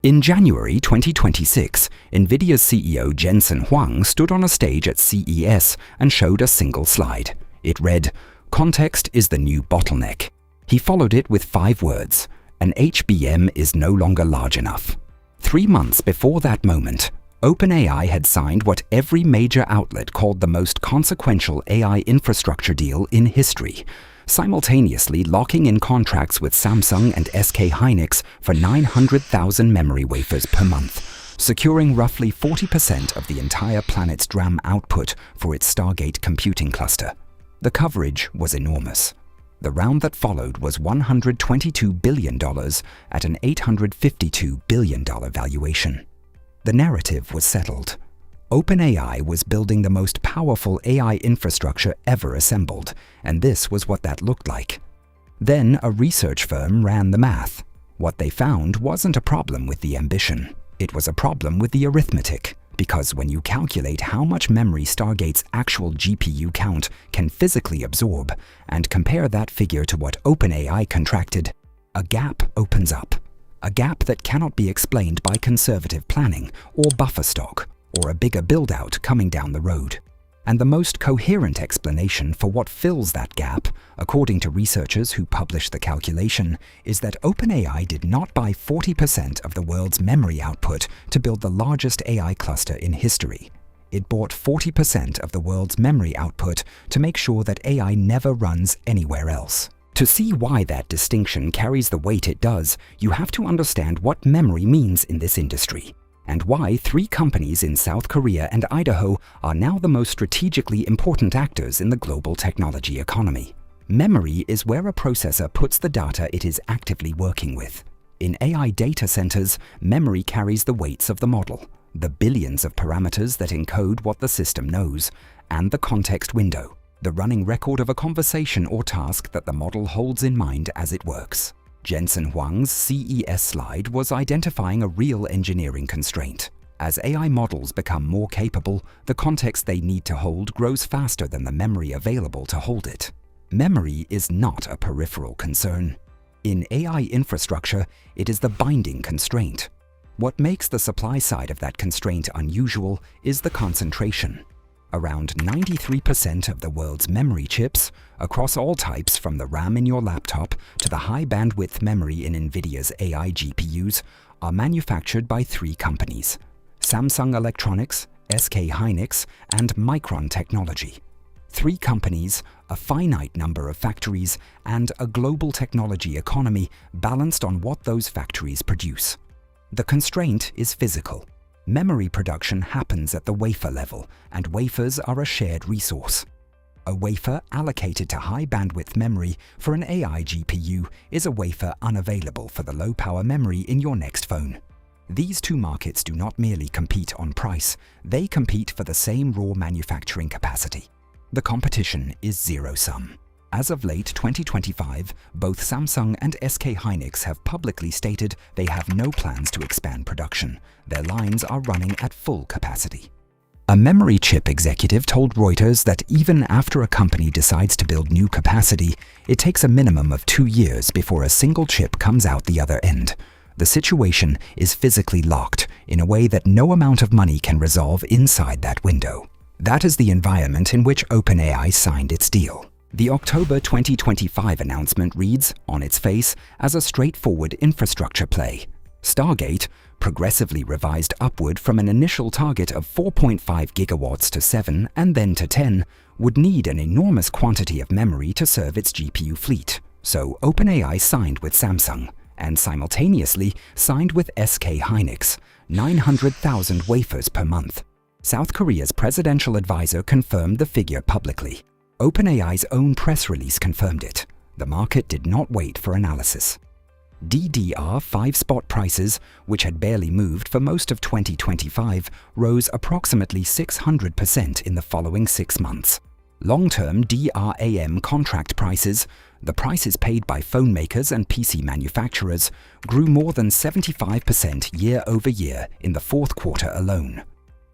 In January 2026, NVIDIA's CEO Jensen Huang stood on a stage at CES and showed a single slide. It read, "Context is the new bottleneck." He followed it with 5 words, "An HBM is no longer large enough." 3 months before that moment, OpenAI had signed what every major outlet called the most consequential AI infrastructure deal in history, simultaneously locking in contracts with Samsung and SK Hynix for 900,000 memory wafers per month, securing roughly 40% of the entire planet's DRAM output for its Stargate computing cluster. The coverage was enormous. The round that followed was $122 billion at an $852 billion valuation. The narrative was settled. OpenAI was building the most powerful AI infrastructure ever assembled, and this was what that looked like. Then a research firm ran the math. What they found wasn't a problem with the ambition. It was a problem with the arithmetic, because when you calculate how much memory Stargate's actual GPU count can physically absorb, and compare that figure to what OpenAI contracted, a gap opens up. A gap that cannot be explained by conservative planning or buffer stock, or a bigger build-out coming down the road. And the most coherent explanation for what fills that gap, according to researchers who published the calculation, is that OpenAI did not buy 40% of the world's memory output to build the largest AI cluster in history. It bought 40% of the world's memory output to make sure that AI never runs anywhere else. To see why that distinction carries the weight it does, you have to understand what memory means in this industry, and why 3 companies in South Korea and Idaho are now the most strategically important actors in the global technology economy. Memory is where a processor puts the data it is actively working with. In AI data centers, memory carries the weights of the model, the billions of parameters that encode what the system knows, and the context window, the running record of a conversation or task that the model holds in mind as it works. Jensen Huang's CES slide was identifying a real engineering constraint. As AI models become more capable, the context they need to hold grows faster than the memory available to hold it. Memory is not a peripheral concern. In AI infrastructure, it is the binding constraint. What makes the supply side of that constraint unusual is the concentration. Around 93% of the world's memory chips, across all types from the RAM in your laptop to the high-bandwidth memory in NVIDIA's AI GPUs, are manufactured by 3 companies: Samsung Electronics, SK Hynix, and Micron Technology. 3 companies, a finite number of factories, and a global technology economy balanced on what those factories produce. The constraint is physical. Memory production happens at the wafer level, and wafers are a shared resource. A wafer allocated to high-bandwidth memory for an AI GPU is a wafer unavailable for the low-power memory in your next phone. These 2 markets do not merely compete on price, they compete for the same raw manufacturing capacity. The competition is zero-sum. As of late 2025, both Samsung and SK Hynix have publicly stated they have no plans to expand production. Their lines are running at full capacity. A memory chip executive told Reuters that even after a company decides to build new capacity, it takes a minimum of 2 years before a single chip comes out the other end. The situation is physically locked in a way that no amount of money can resolve inside that window. That is the environment in which OpenAI signed its deal. The October 2025 announcement reads, on its face, as a straightforward infrastructure play. Stargate, progressively revised upward from an initial target of 4.5 gigawatts to 7 and then to 10, would need an enormous quantity of memory to serve its GPU fleet. So OpenAI signed with Samsung, and simultaneously signed with SK Hynix, 900,000 wafers per month. South Korea's presidential advisor confirmed the figure publicly. OpenAI's own press release confirmed it. The market did not wait for analysis. DDR5 spot prices, which had barely moved for most of 2025, rose approximately 600% in the following 6 months. Long-term DRAM contract prices, the prices paid by phone makers and PC manufacturers, grew more than 75% year-over-year in the 4th quarter alone.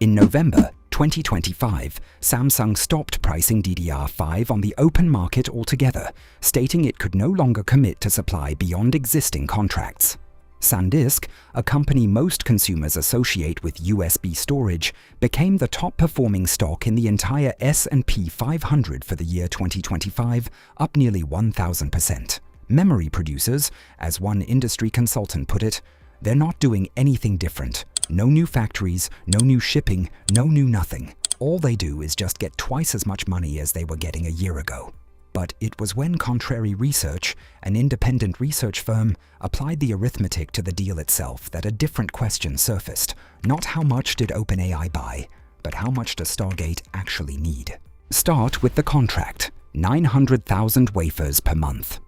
In November 2025, Samsung stopped pricing DDR5 on the open market altogether, stating it could no longer commit to supply beyond existing contracts. SanDisk, a company most consumers associate with USB storage, became the top-performing stock in the entire S&P 500 for the year 2025, up nearly 1,000%. Memory producers, as one industry consultant put it, they're not doing anything different. No new factories, no new shipping, no new nothing. All they do is just get twice as much money as they were getting a year ago. But it was when Contrary Research, an independent research firm, applied the arithmetic to the deal itself that a different question surfaced. Not how much did OpenAI buy, but how much does Stargate actually need? Start with the contract, 900,000 wafers per month.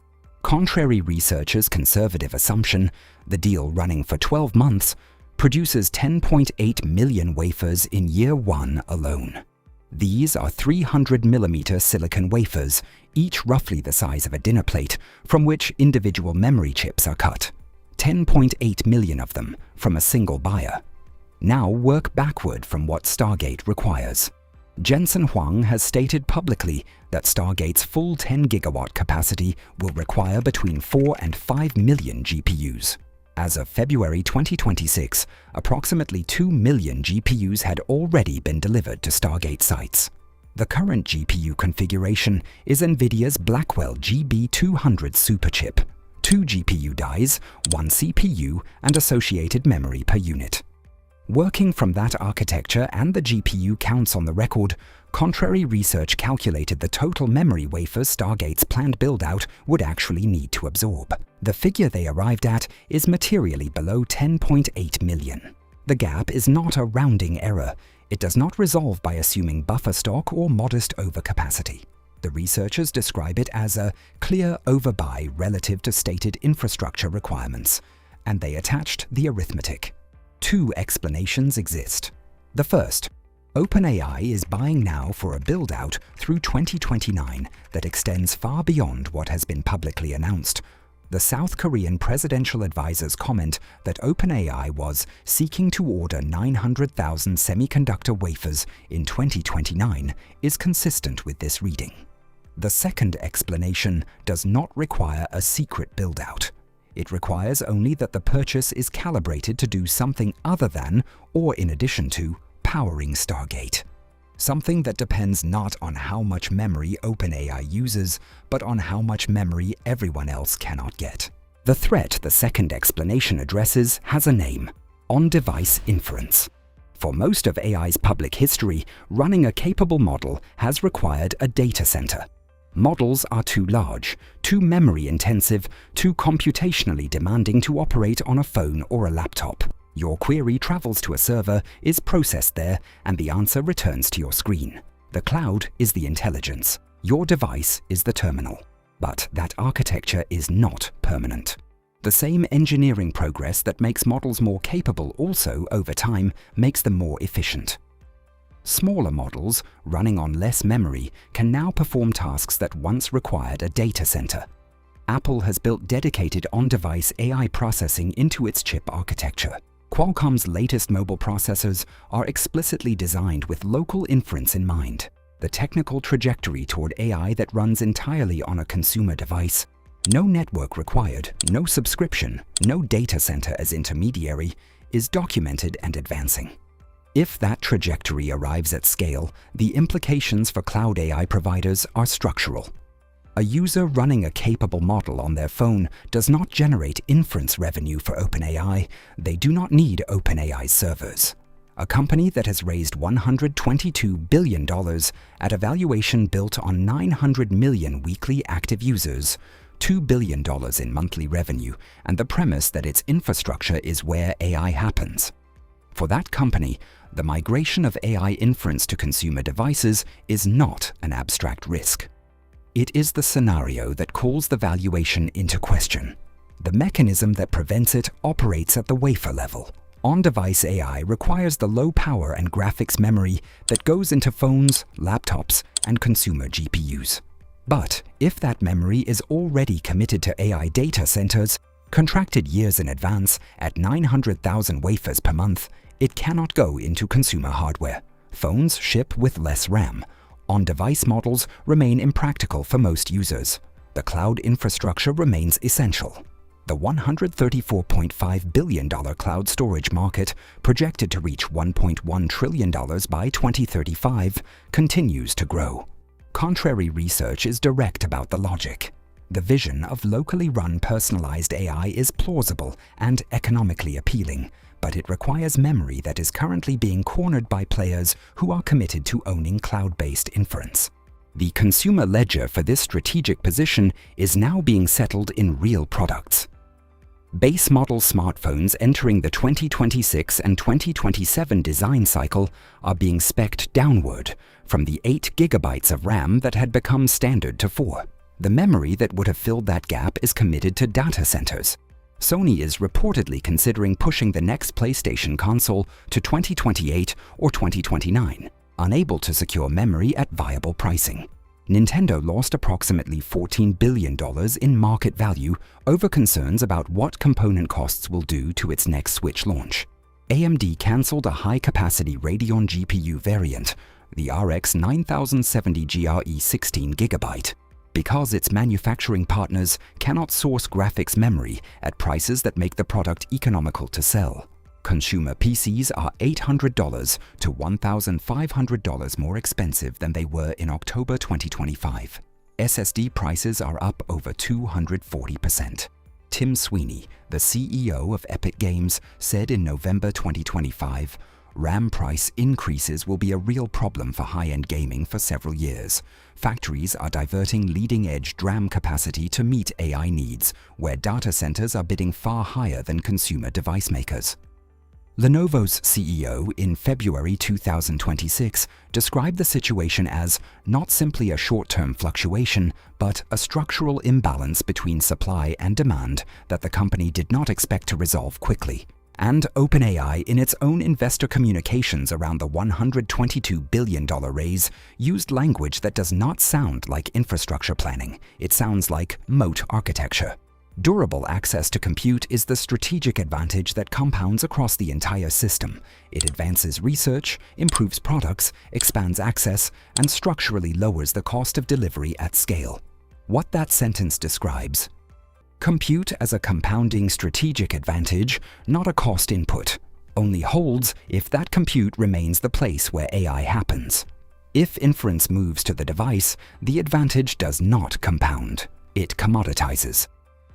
Contrary Research's conservative assumption, the deal running for 12 months, produces 10.8 million wafers in year 1 alone. These are 300mm silicon wafers, each roughly the size of a dinner plate, from which individual memory chips are cut. 10.8 million of them from a single buyer. Now work backward from what Stargate requires. Jensen Huang has stated publicly that Stargate's full 10 gigawatt capacity will require between 4 and 5 million GPUs. As of February 2026, approximately 2 million GPUs had already been delivered to Stargate sites. The current GPU configuration is NVIDIA's Blackwell GB200 superchip, 2 GPU dies, 1 CPU, and associated memory per unit. Working from that architecture and the GPU counts on the record, Contrary Research calculated the total memory wafers Stargate's planned build-out would actually need to absorb. The figure they arrived at is materially below 10.8 million. The gap is not a rounding error. It does not resolve by assuming buffer stock or modest overcapacity. The researchers describe it as a clear overbuy relative to stated infrastructure requirements, and they attached the arithmetic. 2 explanations exist. The first, OpenAI is buying now for a build-out through 2029 that extends far beyond what has been publicly announced. The South Korean presidential advisor's comment that OpenAI was seeking to order 900,000 semiconductor wafers in 2029 is consistent with this reading. The second explanation does not require a secret build-out. It requires only that the purchase is calibrated to do something other than, or in addition to, powering Stargate. Something that depends not on how much memory OpenAI uses, but on how much memory everyone else cannot get. The threat the second explanation addresses has a name: on-device inference. For most of AI's public history, running a capable model has required a data center. Models are too large, too memory-intensive, too computationally demanding to operate on a phone or a laptop. Your query travels to a server, is processed there, and the answer returns to your screen. The cloud is the intelligence. Your device is the terminal. But that architecture is not permanent. The same engineering progress that makes models more capable also, over time, makes them more efficient. Smaller models, running on less memory, can now perform tasks that once required a data center. Apple has built dedicated on-device AI processing into its chip architecture. Qualcomm's latest mobile processors are explicitly designed with local inference in mind. The technical trajectory toward AI that runs entirely on a consumer device, no network required, no subscription, no data center as intermediary, is documented and advancing. If that trajectory arrives at scale, the implications for cloud AI providers are structural. A user running a capable model on their phone does not generate inference revenue for OpenAI. They do not need OpenAI's servers. A company that has raised $122 billion at a valuation built on 900 million weekly active users, $2 billion in monthly revenue, and the premise that its infrastructure is where AI happens. For that company, the migration of AI inference to consumer devices is not an abstract risk. It is the scenario that calls the valuation into question. The mechanism that prevents it operates at the wafer level. On-device AI requires the low power and graphics memory that goes into phones, laptops, and consumer GPUs. But if that memory is already committed to AI data centers, contracted years in advance at 900,000 wafers per month, it cannot go into consumer hardware. Phones ship with less RAM. On-device models remain impractical for most users. The cloud infrastructure remains essential. The $134.5 billion cloud storage market, projected to reach $1.1 trillion by 2035, continues to grow. Contrary research is direct about the logic. The vision of locally run personalized AI is plausible and economically appealing, but it requires memory that is currently being cornered by players who are committed to owning cloud-based inference. The consumer ledger for this strategic position is now being settled in real products. Base model smartphones entering the 2026 and 2027 design cycle are being spec'd downward from the 8 GB of RAM that had become standard to 4. The memory that would have filled that gap is committed to data centers. Sony is reportedly considering pushing the next PlayStation console to 2028 or 2029, unable to secure memory at viable pricing. Nintendo lost approximately $14 billion in market value over concerns about what component costs will do to its next Switch launch. AMD cancelled a high-capacity Radeon GPU variant, the RX 9070 GRE 16GB, because its manufacturing partners cannot source graphics memory at prices that make the product economical to sell. Consumer PCs are $800 to $1,500 more expensive than they were in October 2025. SSD prices are up over 240%. Tim Sweeney, the CEO of Epic Games, said in November 2025, RAM price increases will be a real problem for high-end gaming for several years. Factories are diverting leading-edge DRAM capacity to meet AI needs, where data centers are bidding far higher than consumer device makers. Lenovo's CEO in February 2026 described the situation as not simply a short-term fluctuation, but a structural imbalance between supply and demand that the company did not expect to resolve quickly. And OpenAI, in its own investor communications around the $122 billion raise, used language that does not sound like infrastructure planning. It sounds like moat architecture. Durable access to compute is the strategic advantage that compounds across the entire system. It advances research, improves products, expands access, and structurally lowers the cost of delivery at scale. What that sentence describes: compute as a compounding strategic advantage, not a cost input, only holds if that compute remains the place where AI happens. If inference moves to the device, the advantage does not compound. It commoditizes.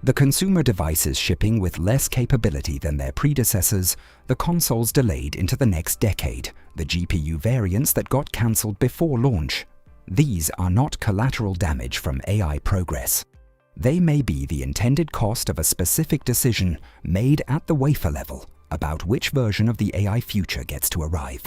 The consumer devices shipping with less capability than their predecessors, the consoles delayed into the next decade, the GPU variants that got cancelled before launch. These are not collateral damage from AI progress. They may be the intended cost of a specific decision made at the wafer level about which version of the AI future gets to arrive.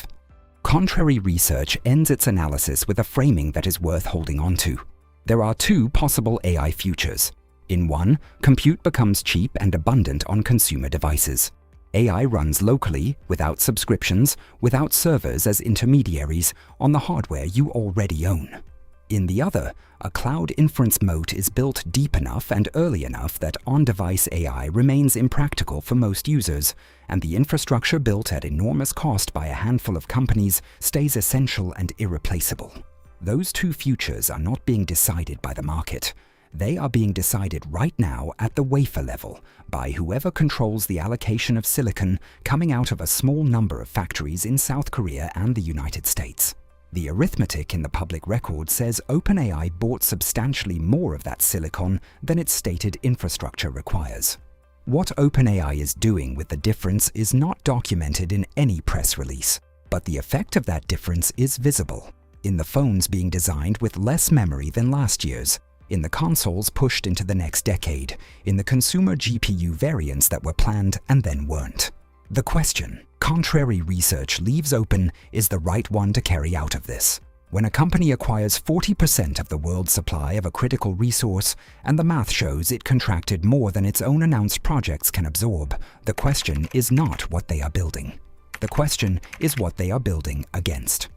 Contrary research ends its analysis with a framing that is worth holding on to. There are two possible AI futures. In one, compute becomes cheap and abundant on consumer devices. AI runs locally, without subscriptions, without servers as intermediaries, on the hardware you already own. In the other, a cloud inference moat is built deep enough and early enough that on-device AI remains impractical for most users, and the infrastructure built at enormous cost by a handful of companies stays essential and irreplaceable. Those two futures are not being decided by the market. They are being decided right now at the wafer level by whoever controls the allocation of silicon coming out of a small number of factories in South Korea and the United States. The arithmetic in the public record says OpenAI bought substantially more of that silicon than its stated infrastructure requires. What OpenAI is doing with the difference is not documented in any press release, but the effect of that difference is visible in the phones being designed with less memory than last year's, in the consoles pushed into the next decade, in the consumer GPU variants that were planned and then weren't. The question, contrary research leaves open, is the right one to carry out of this. When a company acquires 40% of the world's supply of a critical resource, and the math shows it contracted more than its own announced projects can absorb, the question is not what they are building. The question is what they are building against.